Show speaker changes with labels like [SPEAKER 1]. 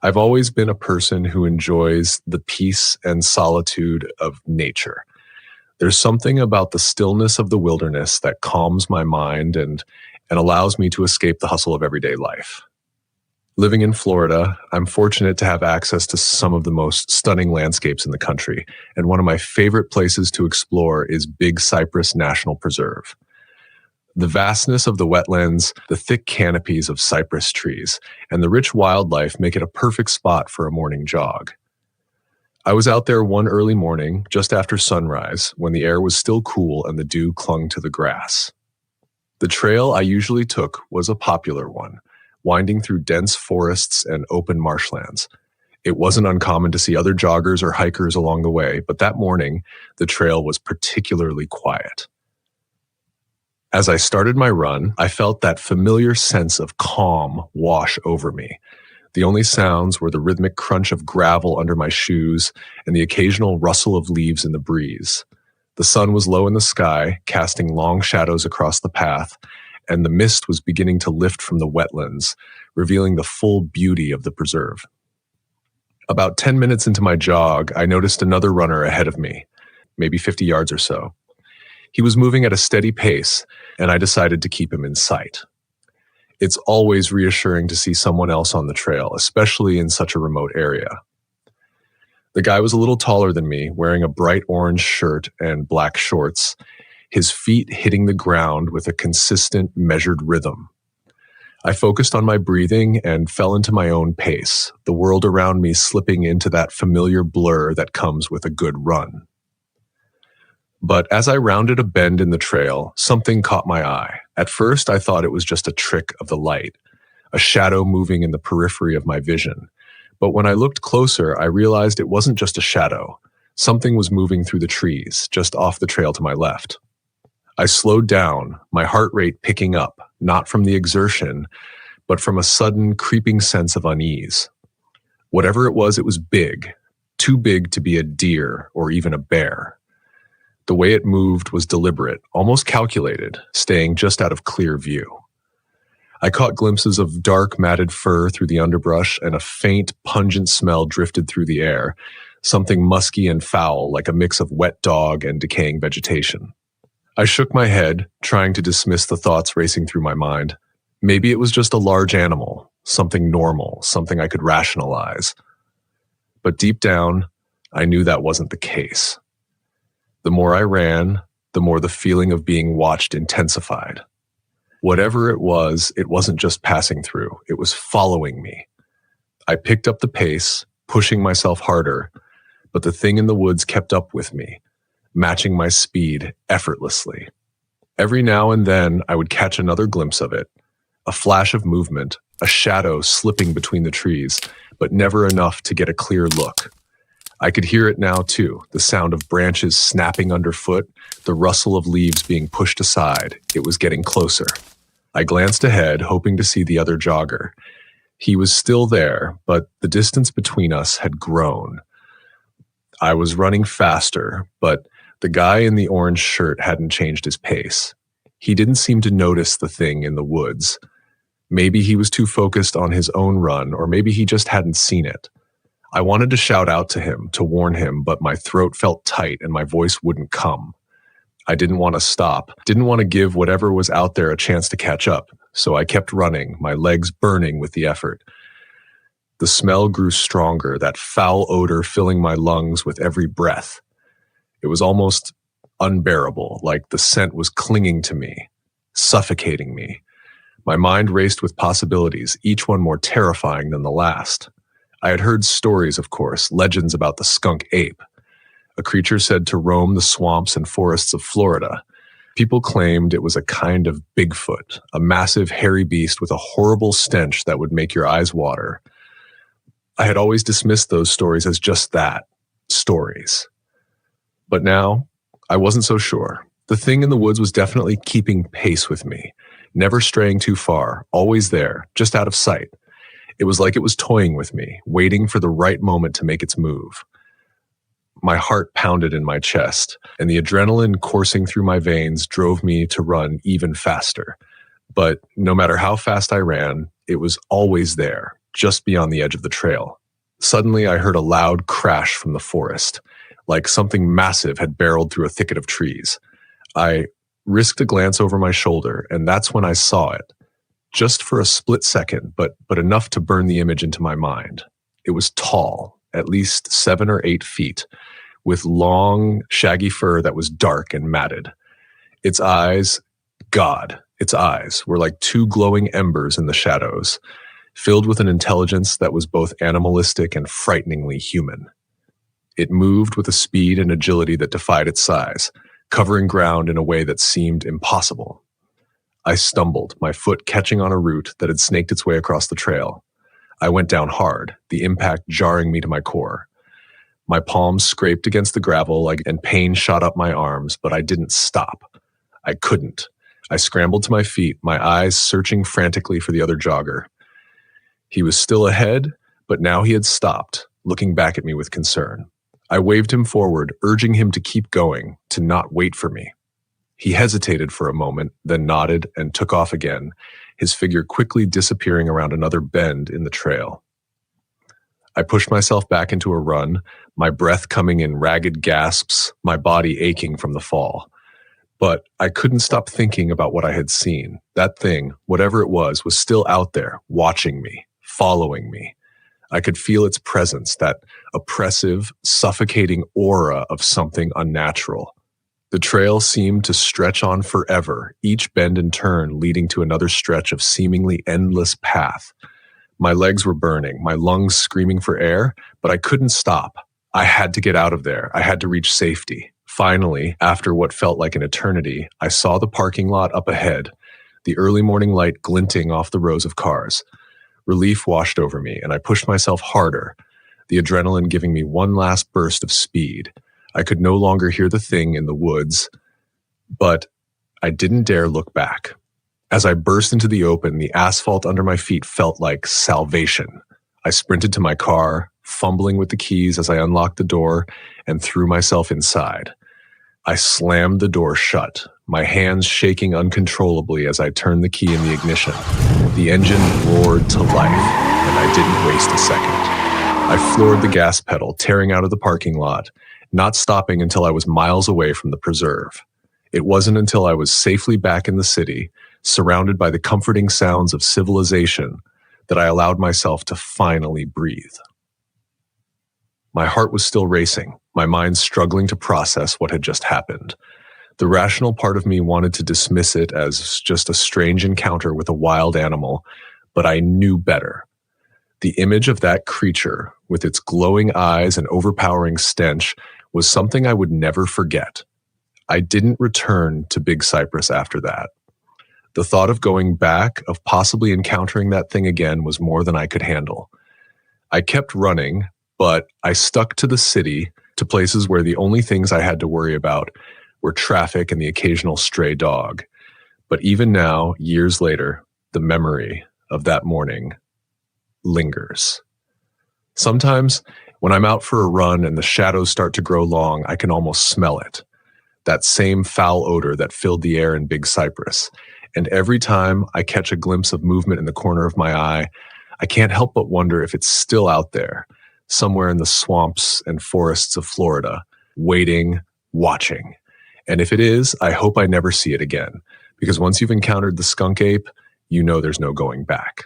[SPEAKER 1] I've always been a person who enjoys the peace and solitude of nature. There's something about the stillness of the wilderness that calms my mind and allows me to escape the hustle of everyday life. Living in Florida, I'm fortunate to have access to some of the most stunning landscapes in the country, and one of my favorite places to explore is Big Cypress National Preserve. The vastness of the wetlands, the thick canopies of cypress trees, and the rich wildlife make it a perfect spot for a morning jog. I was out there one early morning, just after sunrise, when the air was still cool and the dew clung to the grass. The trail I usually took was a popular one, winding through dense forests and open marshlands. It wasn't uncommon to see other joggers or hikers along the way, but that morning, the trail was particularly quiet. As I started my run, I felt that familiar sense of calm wash over me. The only sounds were the rhythmic crunch of gravel under my shoes and the occasional rustle of leaves in the breeze. The sun was low in the sky, casting long shadows across the path, and the mist was beginning to lift from the wetlands, revealing the full beauty of the preserve. About 10 minutes into my jog, I noticed another runner ahead of me, maybe 50 yards or so. He was moving at a steady pace, and I decided to keep him in sight. It's always reassuring to see someone else on the trail, especially in such a remote area. The guy was a little taller than me, wearing a bright orange shirt and black shorts, his feet hitting the ground with a consistent, measured rhythm. I focused on my breathing and fell into my own pace, the world around me slipping into that familiar blur that comes with a good run. But as I rounded a bend in the trail, something caught my eye. At first, I thought it was just a trick of the light, a shadow moving in the periphery of my vision. But when I looked closer, I realized it wasn't just a shadow. Something was moving through the trees, just off the trail to my left. I slowed down, my heart rate picking up, not from the exertion, but from a sudden creeping sense of unease. Whatever it was big, too big to be a deer or even a bear. The way it moved was deliberate, almost calculated, staying just out of clear view. I caught glimpses of dark matted fur through the underbrush, and a faint, pungent smell drifted through the air, something musky and foul like a mix of wet dog and decaying vegetation. I shook my head, trying to dismiss the thoughts racing through my mind. Maybe it was just a large animal, something normal, something I could rationalize. But deep down, I knew that wasn't the case. The more I ran, the more the feeling of being watched intensified. Whatever it wasn't just passing through, it was following me. I picked up the pace, pushing myself harder, but the thing in the woods kept up with me, matching my speed effortlessly. Every now and then, I would catch another glimpse of it, a flash of movement, a shadow slipping between the trees, but never enough to get a clear look. I could hear it now too, the sound of branches snapping underfoot, the rustle of leaves being pushed aside. It was getting closer. I glanced ahead, hoping to see the other jogger. He was still there, but the distance between us had grown. I was running faster, but the guy in the orange shirt hadn't changed his pace. He didn't seem to notice the thing in the woods. Maybe he was too focused on his own run, or maybe he just hadn't seen it. I wanted to shout out to him, to warn him, but my throat felt tight and my voice wouldn't come. I didn't want to stop, didn't want to give whatever was out there a chance to catch up, so I kept running, my legs burning with the effort. The smell grew stronger, that foul odor filling my lungs with every breath. It was almost unbearable, like the scent was clinging to me, suffocating me. My mind raced with possibilities, each one more terrifying than the last. I had heard stories, of course, legends about the skunk ape, a creature said to roam the swamps and forests of Florida. People claimed it was a kind of Bigfoot, a massive hairy beast with a horrible stench that would make your eyes water. I had always dismissed those stories as just that, stories. But now, I wasn't so sure. The thing in the woods was definitely keeping pace with me, never straying too far, always there, just out of sight. It was like it was toying with me, waiting for the right moment to make its move. My heart pounded in my chest, and the adrenaline coursing through my veins drove me to run even faster. But no matter how fast I ran, it was always there, just beyond the edge of the trail. Suddenly, I heard a loud crash from the forest, like something massive had barreled through a thicket of trees. I risked a glance over my shoulder, and that's when I saw it. Just for a split second, but enough to burn the image into my mind. It was tall, at least 7 or 8 feet, with long, shaggy fur that was dark and matted. Its eyes were like 2 glowing embers in the shadows, filled with an intelligence that was both animalistic and frighteningly human. It moved with a speed and agility that defied its size, covering ground in a way that seemed impossible. I stumbled, my foot catching on a root that had snaked its way across the trail. I went down hard, the impact jarring me to my core. My palms scraped against the gravel and pain shot up my arms, but I didn't stop. I couldn't. I scrambled to my feet, my eyes searching frantically for the other jogger. He was still ahead, but now he had stopped, looking back at me with concern. I waved him forward, urging him to keep going, to not wait for me. He hesitated for a moment, then nodded and took off again, his figure quickly disappearing around another bend in the trail. I pushed myself back into a run, my breath coming in ragged gasps, my body aching from the fall. But I couldn't stop thinking about what I had seen. That thing, whatever it was still out there, watching me, following me. I could feel its presence, that oppressive, suffocating aura of something unnatural. The trail seemed to stretch on forever, each bend and turn leading to another stretch of seemingly endless path. My legs were burning, my lungs screaming for air, but I couldn't stop. I had to get out of there. I had to reach safety. Finally, after what felt like an eternity, I saw the parking lot up ahead, the early morning light glinting off the rows of cars. Relief washed over me, and I pushed myself harder, the adrenaline giving me one last burst of speed. I could no longer hear the thing in the woods, but I didn't dare look back. As I burst into the open, the asphalt under my feet felt like salvation. I sprinted to my car, fumbling with the keys as I unlocked the door and threw myself inside. I slammed the door shut, my hands shaking uncontrollably as I turned the key in the ignition. The engine roared to life, and I didn't waste a second. I floored the gas pedal, tearing out of the parking lot, not stopping until I was miles away from the preserve. It wasn't until I was safely back in the city, surrounded by the comforting sounds of civilization, that I allowed myself to finally breathe. My heart was still racing, my mind struggling to process what had just happened. The rational part of me wanted to dismiss it as just a strange encounter with a wild animal, but I knew better. The image of that creature, with its glowing eyes and overpowering stench, was something I would never forget. I didn't return to Big Cypress after that. The thought of going back, of possibly encountering that thing again, was more than I could handle. I kept running, but I stuck to the city, to places where the only things I had to worry about were traffic and the occasional stray dog. But even now, years later, the memory of that morning lingers. Sometimes, when I'm out for a run and the shadows start to grow long, I can almost smell it. That same foul odor that filled the air in Big Cypress. And every time I catch a glimpse of movement in the corner of my eye, I can't help but wonder if it's still out there, somewhere in the swamps and forests of Florida, waiting, watching. And if it is, I hope I never see it again, because once you've encountered the skunk ape, you know there's no going back.